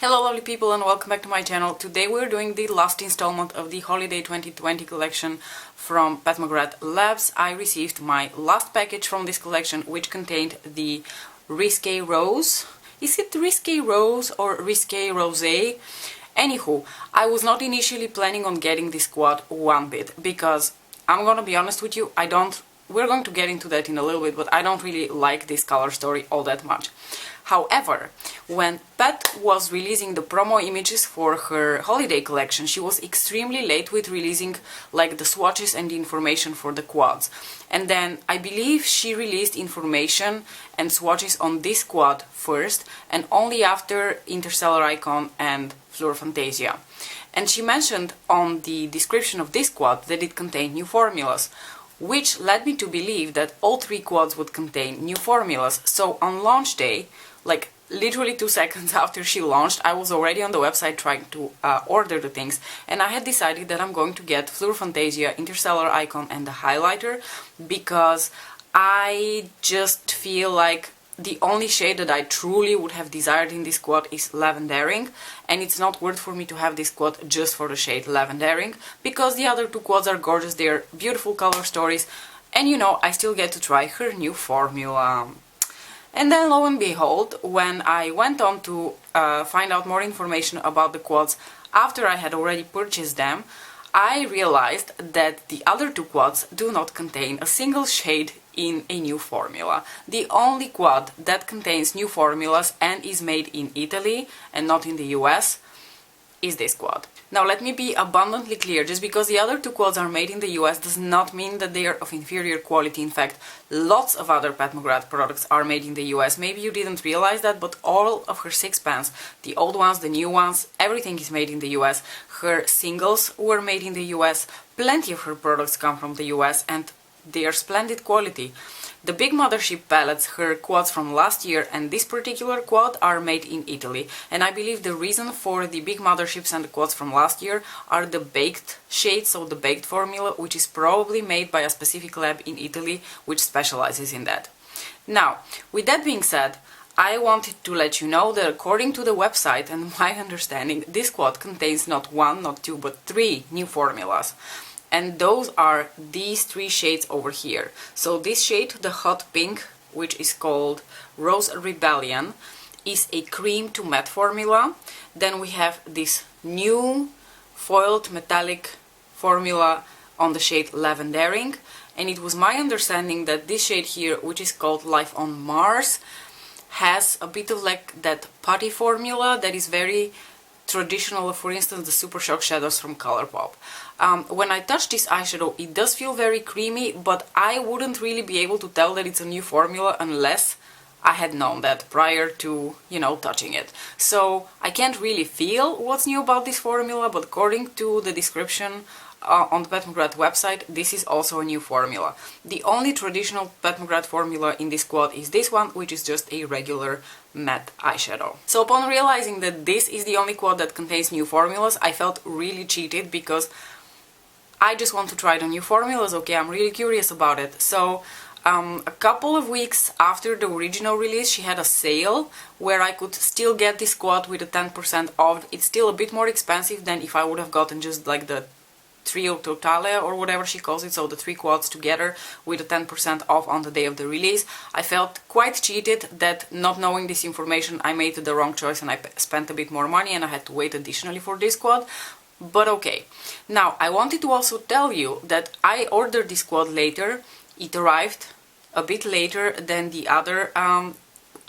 Hello lovely people and welcome back to my channel. Today we're doing the last installment of the Holiday 2020 collection from Pat McGrath Labs. I received my last package from this collection, which contained the Risque Rose. Is it Risque Rose or Risque Rose? Anywho, I was not initially planning on getting this quad one bit because I'm gonna be honest with you, we're going to get into that in a little bit, but I don't really like this color story all that much. However, when Pat was releasing the promo images for her holiday collection, she was extremely late with releasing like the swatches and the information for the quads. And then I believe she released information and swatches on this quad first, and only after Interstellar Icon and Fleur Fantasia. And she mentioned on the description of this quad that it contained new formulas, which led me to believe that all three quads would contain new formulas. So on launch day, like literally 2 seconds after she launched, I was already on the website trying to order the things, and I had decided that I'm going to get Fleur Fantasia, Interstellar Icon and the highlighter, because I just feel like the only shade that I truly would have desired in this quad is Lavendering, and it's not worth for me to have this quad just for the shade Lavendering, because the other two quads are gorgeous, they're beautiful color stories, and you know, I still get to try her new formula. And then lo and behold, when I went on to find out more information about the quads after I had already purchased them, I realized that the other two quads do not contain a single shade in a new formula. The only quad that contains new formulas and is made in Italy and not in the US is this quad. Now let me be abundantly clear, just because the other two quads are made in the US does not mean that they are of inferior quality. In fact, lots of other Pat McGrath products are made in the US. Maybe you didn't realize that, but all of her six pans, the old ones, the new ones, everything is made in the US. Her singles were made in the US, plenty of her products come from the US, and they are splendid quality. The big mothership palettes, her quads from last year and this particular quad, are made in Italy, and I believe the reason for the big motherships and the quads from last year are the baked shades, so the baked formula, which is probably made by a specific lab in Italy which specializes in that. Now, with that being said, I wanted to let you know that according to the website and my understanding, this quad contains not one, not two, but three new formulas. And those are these three shades over here. So this shade, the hot pink, which is called Rose Rebellion, is a cream to matte formula. Then we have this new foiled metallic formula on the shade Lavendering. And it was my understanding that this shade here, which is called Life on Mars, has a bit of like that putty formula that is very traditional, for instance, the Super Shock shadows from Colourpop. When I touch this eyeshadow, it does feel very creamy, but I wouldn't really be able to tell that it's a new formula unless I had known that prior to, you know, touching it. So I can't really feel what's new about this formula, but according to the description on the Pat McGrath website, this is also a new formula. The only traditional Pat McGrath formula in this quad is this one, which is just a regular matte eyeshadow. So upon realizing that this is the only quad that contains new formulas, I felt really cheated because I just want to try the new formulas, okay, I'm really curious about it. So a couple of weeks after the original release, she had a sale where I could still get this quad with a 10% off. It's still a bit more expensive than if I would have gotten just like the trio totale or whatever she calls it, so the three quads together with a 10% off on the day of the release. I felt quite cheated that, not knowing this information, I made the wrong choice and I spent a bit more money and I had to wait additionally for this quad. But okay. Now, I wanted to also tell you that I ordered this quad later. It arrived a bit later than the other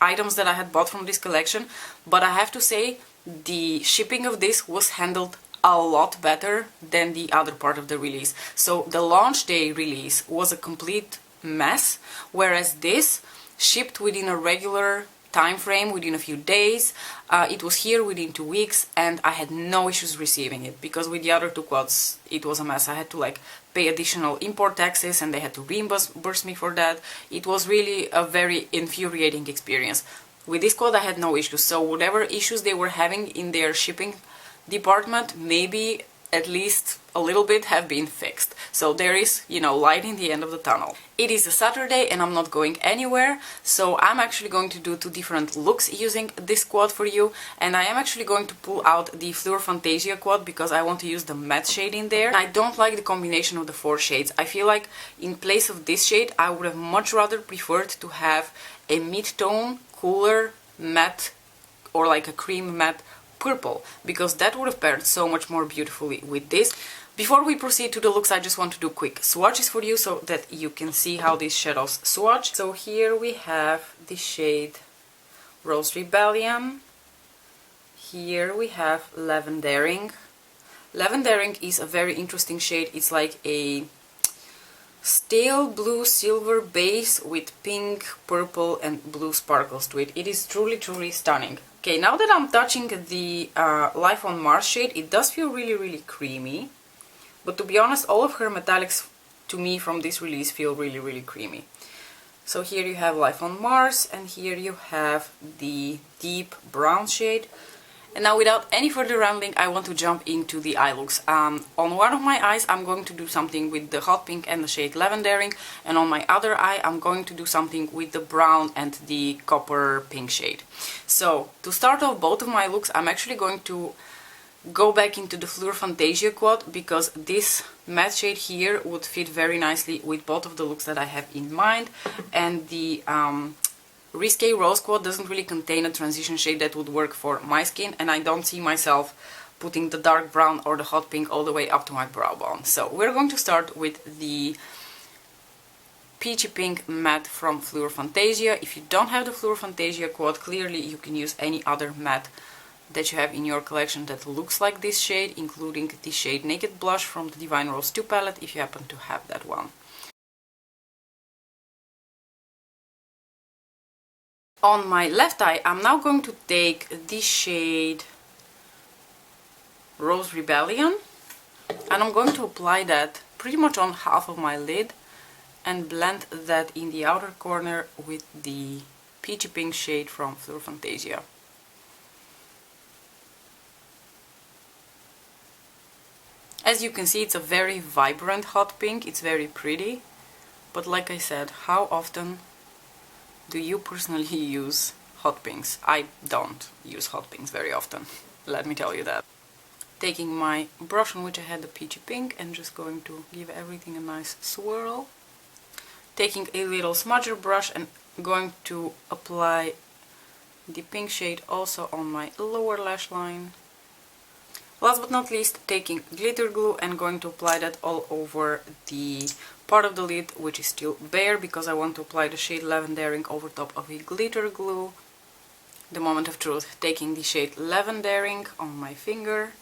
items that I had bought from this collection, but I have to say the shipping of this was handled a lot better than the other part of the release. So the launch day release was a complete mess, whereas this shipped within a regular time frame, within a few days. It was here within 2 weeks and I had no issues receiving it, because with the other two quads it was a mess. I had to like pay additional import taxes and they had to reimburse me for that. It was really a very infuriating experience. With this quad I had no issues, so whatever issues they were having in their shipping department, maybe at least a little bit have been fixed. So there is, you know, light in the end of the tunnel. It is a Saturday and I'm not going anywhere, so I'm actually going to do 2 different looks using this quad for you, and I am actually going to pull out the Fleur Fantasia quad because I want to use the matte shade in there. I don't like the combination of the 4 shades. I feel like in place of this shade I would have much rather preferred to have a mid-tone, cooler, matte, or like a cream matte purple, because that would have paired so much more beautifully with this. Before we proceed to the looks, I just want to do quick swatches for you so that you can see how these shadows swatch. So here we have the shade Rose Rebellion. Here we have Lavendering. Lavendering is a very interesting shade. It's like a stale blue silver base with pink, purple and blue sparkles to it. It is truly, truly stunning. Okay, now that I'm touching the Life on Mars shade, it does feel really, really creamy. But to be honest, all of her metallics to me from this release feel really, really creamy. So here you have Life on Mars, and here you have the deep brown shade. And now without any further rambling, I want to jump into the eye looks. On one of my eyes I'm going to do something with the hot pink and the shade Lavendering, and on my other eye I'm going to do something with the brown and the copper pink shade. So to start off both of my looks, I'm actually going to go back into the Fleur Fantasia quad because this matte shade here would fit very nicely with both of the looks that I have in mind, and the Risque Rose quad doesn't really contain a transition shade that would work for my skin, and I don't see myself putting the dark brown or the hot pink all the way up to my brow bone. So we're going to start with the peachy pink matte from Fleur Fantasia. If you don't have the Fleur Fantasia quad, clearly you can use any other matte that you have in your collection that looks like this shade, including the shade Naked Blush from the Divine Rose 2 palette, if you happen to have that one. On my left eye, I'm now going to take the shade Rose Rebellion, and I'm going to apply that pretty much on half of my lid and blend that in the outer corner with the peachy pink shade from Fleur Fantasia. As you can see, it's a very vibrant hot pink, it's very pretty, but like I said, how often do you personally use hot pinks? I don't use hot pinks very often, let me tell you that. Taking my brush on which I had the peachy pink and just going to give everything a nice swirl. Taking a little smudger brush and going to apply the pink shade also on my lower lash line. Last but not least, taking glitter glue and going to apply that all over the part of the lid which is still bare, because I want to apply the shade Lavendering over top of a glitter glue. The moment of truth, taking the shade Lavendering on my finger,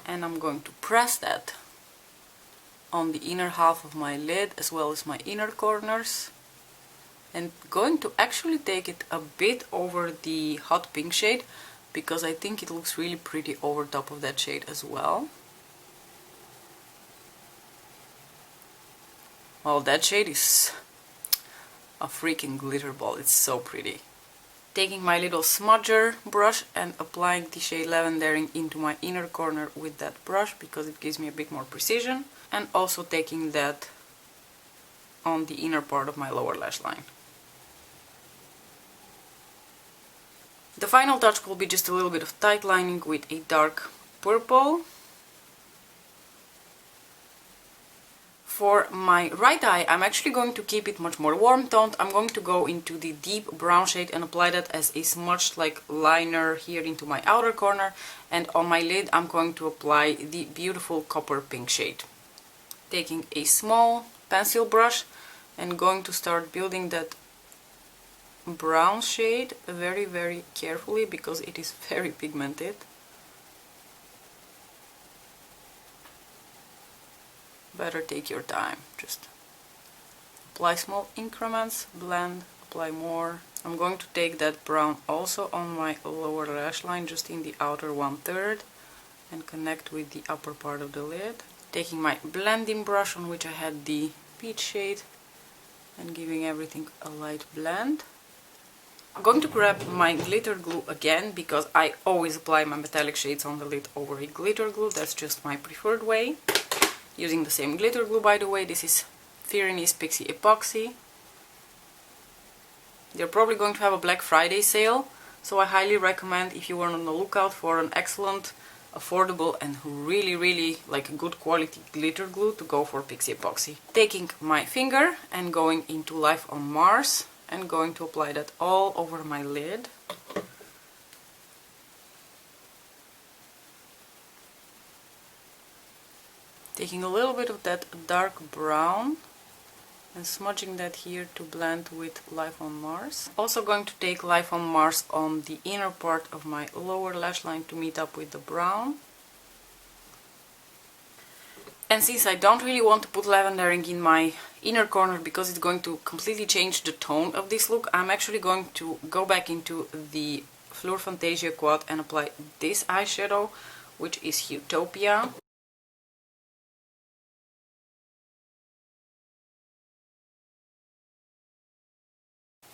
and I'm going to press that on the inner half of my lid as well as my inner corners, and going to actually take it a bit over the hot pink shade, because I think it looks really pretty over top of that shade as well. Well, that shade is a freaking glitter ball, it's so pretty. Taking my little smudger brush and applying the shade Lavendering into my inner corner with that brush, because it gives me a bit more precision, and also taking that on the inner part of my lower lash line. The final touch will be just a little bit of tight lining with a dark purple. For my right eye, I'm actually going to keep it much more warm toned. I'm going to go into the deep brown shade and apply that as a smudged like liner here into my outer corner, and on my lid I'm going to apply the beautiful copper pink shade. Taking a small pencil brush and going to start building that brown shade very, very carefully, because it is very pigmented. Better take your time, just apply small increments, blend, apply more. I'm going to take that brown also on my lower lash line, just in the outer 1/3, and connect with the upper part of the lid. Taking my blending brush on which I had the peach shade and giving everything a light blend. I'm going to grab my glitter glue again, because I always apply my metallic shades on the lid over a glitter glue. That's just my preferred way. Using the same glitter glue, by the way. This is Firenze Pixie Epoxy. They're probably going to have a Black Friday sale, so I highly recommend, if you are on the lookout for an excellent, affordable and really like good quality glitter glue, to go for Pixie Epoxy. Taking my finger and going into Life on Mars and going to apply that all over my lid. Taking a little bit of that dark brown and smudging that here to blend with Life on Mars. Also going to take Life on Mars on the inner part of my lower lash line to meet up with the brown. And since I don't really want to put lavendering in my inner corner because it's going to completely change the tone of this look, I'm actually going to go back into the Fleur Fantasia quad and apply this eyeshadow, which is Utopia.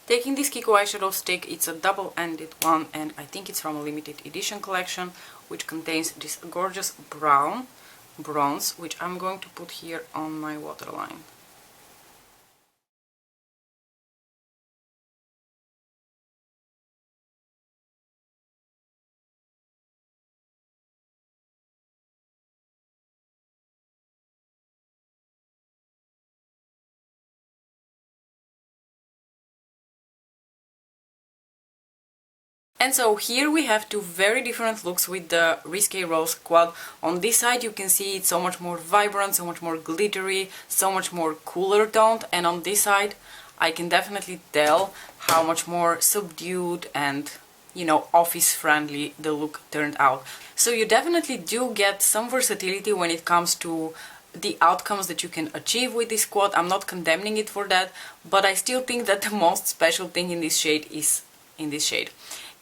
Taking this Kiko eyeshadow stick, it's a double-ended one, and I think it's from a limited edition collection, which contains this gorgeous bronze, which I'm going to put here on my waterline. And so here we have two very different looks with the Risque Rose quad. On this side you can see it's so much more vibrant, so much more glittery, so much more cooler toned, and on this side I can definitely tell how much more subdued and, you know, office friendly the look turned out. So you definitely do get some versatility when it comes to the outcomes that you can achieve with this quad. I'm not condemning it for that, but I still think that the most special thing in this shade is in this shade.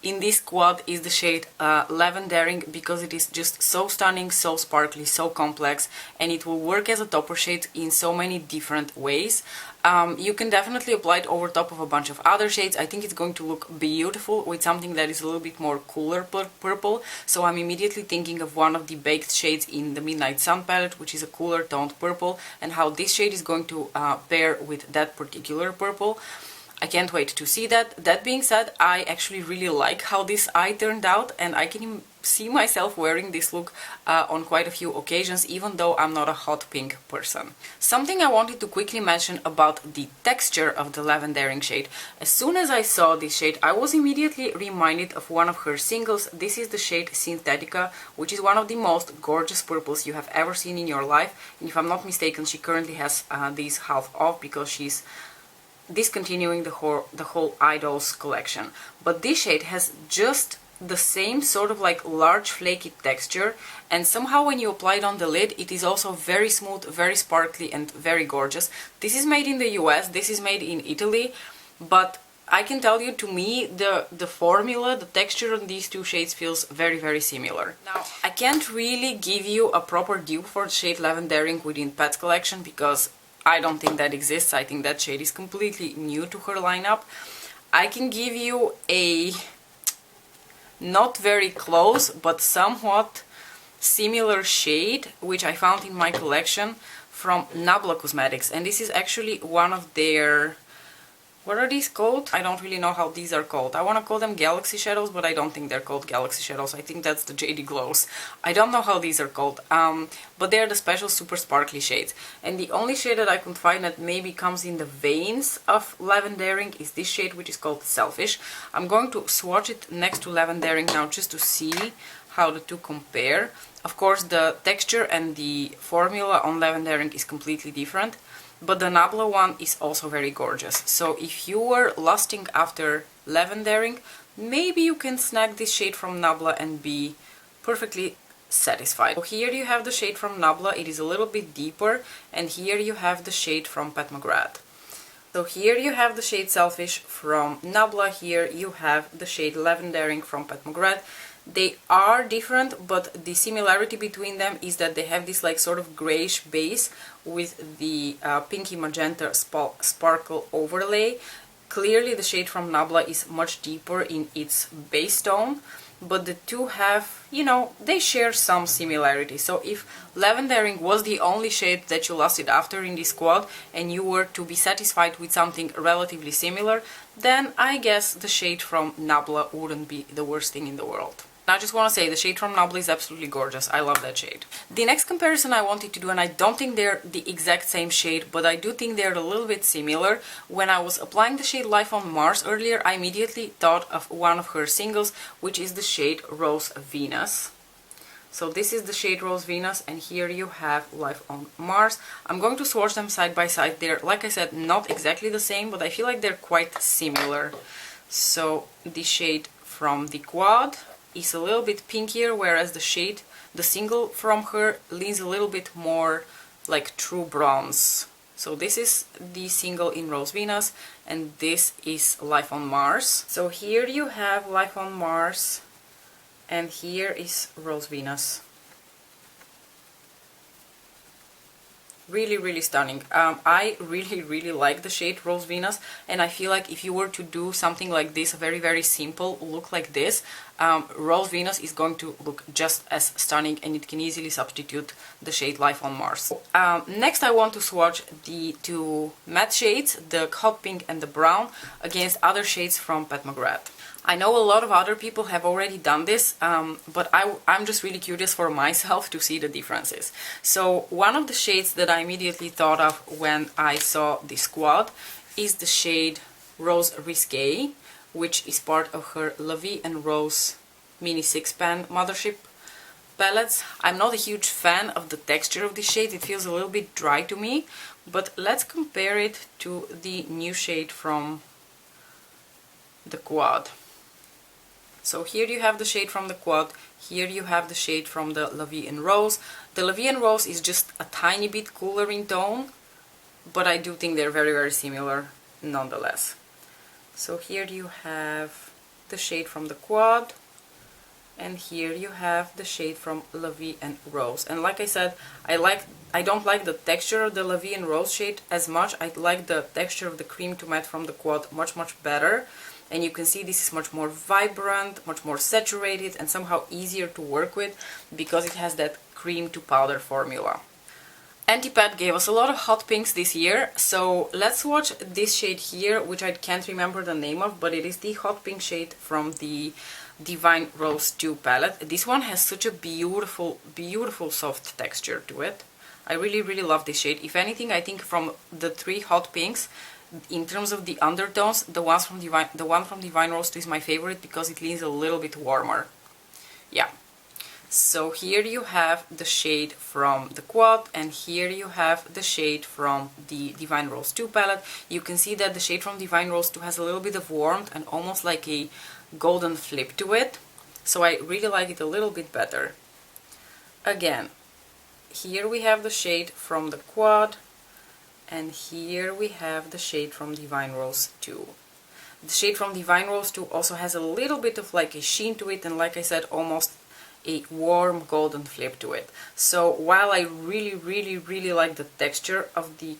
In this quad is the shade Lavendering, because it is just so stunning, so sparkly, so complex, and it will work as a topper shade in so many different ways. You can definitely apply it over top of a bunch of other shades. I think it's going to look beautiful with something that is a little bit more cooler purple. So I'm immediately thinking of one of the baked shades in the Midnight Sun palette, which is a cooler toned purple, and how this shade is going to pair with that particular purple. I can't wait to see that. That being said, I actually really like how this eye turned out, and I can see myself wearing this look on quite a few occasions, even though I'm not a hot pink person. Something I wanted to quickly mention about the texture of the Lavendering shade. As soon as I saw this shade, I was immediately reminded of one of her singles. This is the shade Synthetica, which is one of the most gorgeous purples you have ever seen in your life. And if I'm not mistaken, she currently has these half off because she's discontinuing the whole Idols collection. But this shade has just the same sort of like large flaky texture, and somehow when you apply it on the lid it is also very smooth, very sparkly and very gorgeous. This is made in the US, this is made in Italy, but I can tell you, to me, the formula, the texture on these two shades feels very similar. Now, I can't really give you a proper dupe for the shade Lavendering within Pet's collection, because I don't think that exists. I think that shade is completely new to her lineup. I can give you a not very close but somewhat similar shade, which I found in my collection from Nabla Cosmetics, and this is actually one of their... what are these called? I don't really know how these are called. I want to call them Galaxy Shadows, but I don't think they're called Galaxy Shadows. I think that's the JD Glows. I don't know how these are called, but they're the special super sparkly shades. And the only shade that I could find that maybe comes in the veins of Lavendering is this shade, which is called Selfish. I'm going to swatch it next to Lavendering now just to see how the two compare. Of course, the texture and the formula on Lavendering is completely different, but the Nabla one is also very gorgeous. So if you were lusting after Lavendering, maybe you can snag this shade from Nabla and be perfectly satisfied. So here you have the shade from Nabla, it is a little bit deeper, and here you have the shade from Pat McGrath. So here you have the shade Selfish from Nabla, here you have the shade Lavendering from Pat McGrath. They are different, but the similarity between them is that they have this like sort of grayish base with the pinky magenta sparkle overlay. Clearly the shade from Nabla is much deeper in its base tone, but the two have, you know, they share some similarity. So if Lavendering was the only shade that you lusted after in this quad and you were to be satisfied with something relatively similar, then I guess the shade from Nabla wouldn't be the worst thing in the world. I just want to say the shade from Nabla is absolutely gorgeous. I love that shade. The next comparison I wanted to do, and I don't think they're the exact same shade, but I do think they're a little bit similar. When I was applying the shade Life on Mars earlier, I immediately thought of one of her singles, which is the shade Rose Venus. So this is the shade Rose Venus, and here you have Life on Mars. I'm going to swatch them side by side. They're, like I said, not exactly the same, but I feel like they're quite similar. So the shade from the quad is a little bit pinkier, whereas the single from her leans a little bit more like true bronze. So this is the single in Rose Venus, and this is Life on Mars. So here you have Life on Mars, and here is Rose Venus. Really, really stunning. I really like the shade Rose Venus, and I feel like if you were to do something like this, a very simple look like this, Rose Venus is going to look just as stunning, and it can easily substitute the shade Life on Mars. Next I want to swatch the two matte shades, the hot pink and the brown, against other shades from Pat McGrath. I know a lot of other people have already done this, but I'm just really curious for myself to see the differences. So one of the shades that I immediately thought of when I saw this quad is the shade Rose Risque, which is part of her La Vie and Rose Mini 6-pan Mothership palettes. I'm not a huge fan of the texture of this shade, it feels a little bit dry to me, but let's compare it to the new shade from the quad. So here you have the shade from the quad, here you have the shade from the La Vie and Rose. The La Vie and Rose is just a tiny bit cooler in tone, but I do think they're very similar nonetheless. So here you have the shade from the quad, and here you have the shade from La Vie and Rose. And like I said, I don't like the texture of the La Vie and Rose shade as much. I like the texture of the cream to matte from the quad much better. And you can see this is much more vibrant, much more saturated, and somehow easier to work with because it has that cream to powder formula. Antipat gave us a lot of hot pinks this year, so let's watch this shade here, which I can't remember the name of, but it is the hot pink shade from the Divine Rose 2 palette. This one has such a beautiful soft texture to it. I really love this shade. If anything, I think from the three hot pinks, in terms of the undertones, the one from Divine Rose 2 is my favorite because it leans a little bit warmer. Yeah. So here you have the shade from the quad, and here you have the shade from the Divine Rose 2 palette. You can see that the shade from Divine Rose 2 has a little bit of warmth and almost like a golden flip to it. So I really like it a little bit better. Again, here we have the shade from the quad, and here we have the shade from Divine Rose 2. The shade from Divine Rose 2 also has a little bit of like a sheen to it, and like I said, almost a warm golden flip to it. So while I really like the texture of the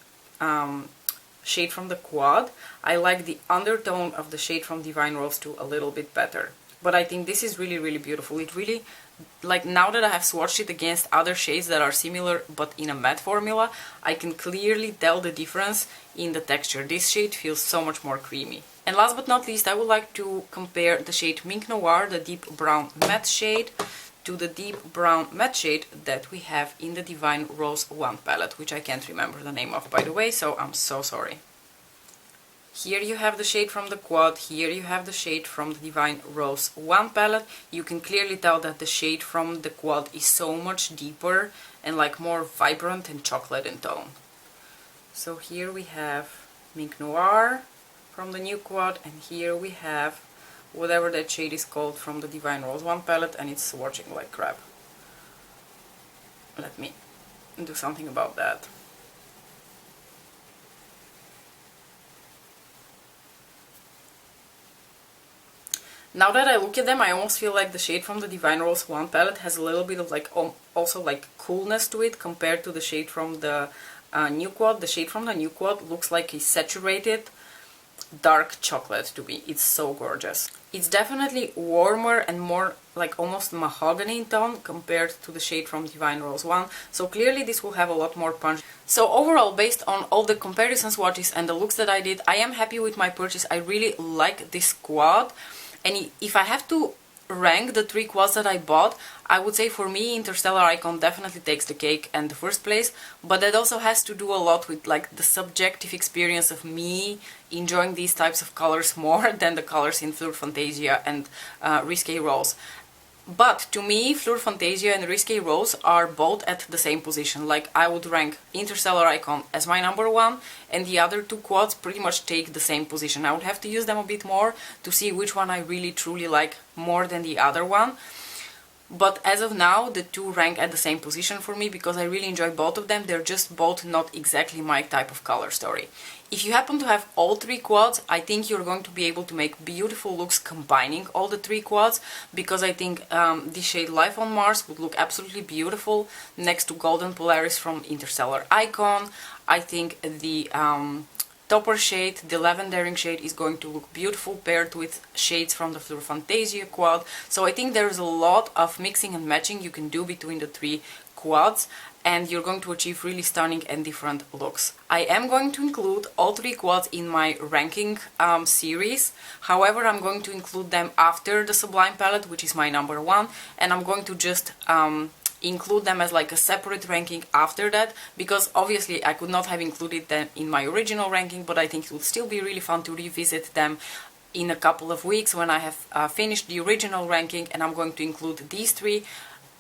shade from the quad, I like the undertone of the shade from Divine Rose 2 a little bit better. But I think this is really beautiful. It really, like, now that I have swatched it against other shades that are similar but in a matte formula, I can clearly tell the difference in the texture. This shade feels so much more creamy. And last but not least, I would like to compare the shade Mink Noir, the deep brown matte shade, to the deep brown matte shade that we have in the Divine Rose 1 palette, which I can't remember the name of, by the way, so I'm so sorry. Here you have the shade from the quad, here you have the shade from the Divine Rose 1 palette. You can clearly tell that the shade from the quad is so much deeper and like more vibrant and chocolate in tone. So here we have Mink Noir from the new quad, and here we have whatever that shade is called from the Divine Rose 1 palette, and it's swatching like crap. Let me do something about that. Now that I look at them, I almost feel like the shade from the Divine Rose 1 palette has a little bit of like also like coolness to it compared to the shade from the new quad. The shade from the new quad looks like a saturated dark chocolate to me. It's so gorgeous. It's definitely warmer and more like almost mahogany in tone compared to the shade from Divine Rose 1, so clearly this will have a lot more punch. So overall, based on all the comparison swatches and the looks that I did, I am happy with my purchase. I really like this quad, and if I have to rank the 3 quads that I bought, I would say for me Interstellar Icon definitely takes the cake and the first place, but that also has to do a lot with like the subjective experience of me enjoying these types of colors more than the colors in Fleur Fantasia and Risque Rose. But to me, Fleur Fantasia and Risque Rose are both at the same position. Like, I would rank Interstellar Icon as my number 1, and the other 2 quads pretty much take the same position. I would have to use them a bit more to see which one I really truly like more than the other one. But as of now, the 2 rank at the same position for me because I really enjoy both of them. They're just both not exactly my type of color story. If you happen to have all 3 quads, I think you're going to be able to make beautiful looks combining all the 3 quads, because I think the shade Life on Mars would look absolutely beautiful next to Golden Polaris from Interstellar Icon. I think the topper shade, the Lavendering shade, is going to look beautiful paired with shades from the Fleur Fantasia quad. So I think there's a lot of mixing and matching you can do between the 3 quads, and you're going to achieve really stunning and different looks. I am going to include all 3 quads in my ranking series. However, I'm going to include them after the Sublime palette, which is my number 1, and I'm going to just include them as like a separate ranking after that, because obviously I could not have included them in my original ranking, but I think it would still be really fun to revisit them in a couple of weeks when I have finished the original ranking, and I'm going to include these 3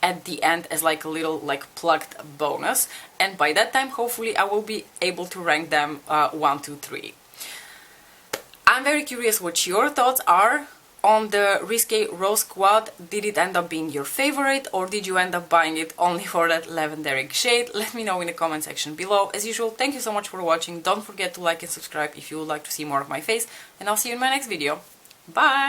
at the end as like a little like plugged bonus, and by that time hopefully I will be able to rank them 1, 2, 3. I'm very curious what your thoughts are on the Risque Rose quad. Did it end up being your favorite, or did you end up buying it only for that lavenderic shade? Let me know in the comment section below. As usual, thank you so much for watching. Don't forget to like and subscribe if you would like to see more of my face, and I'll see you in my next video. Bye!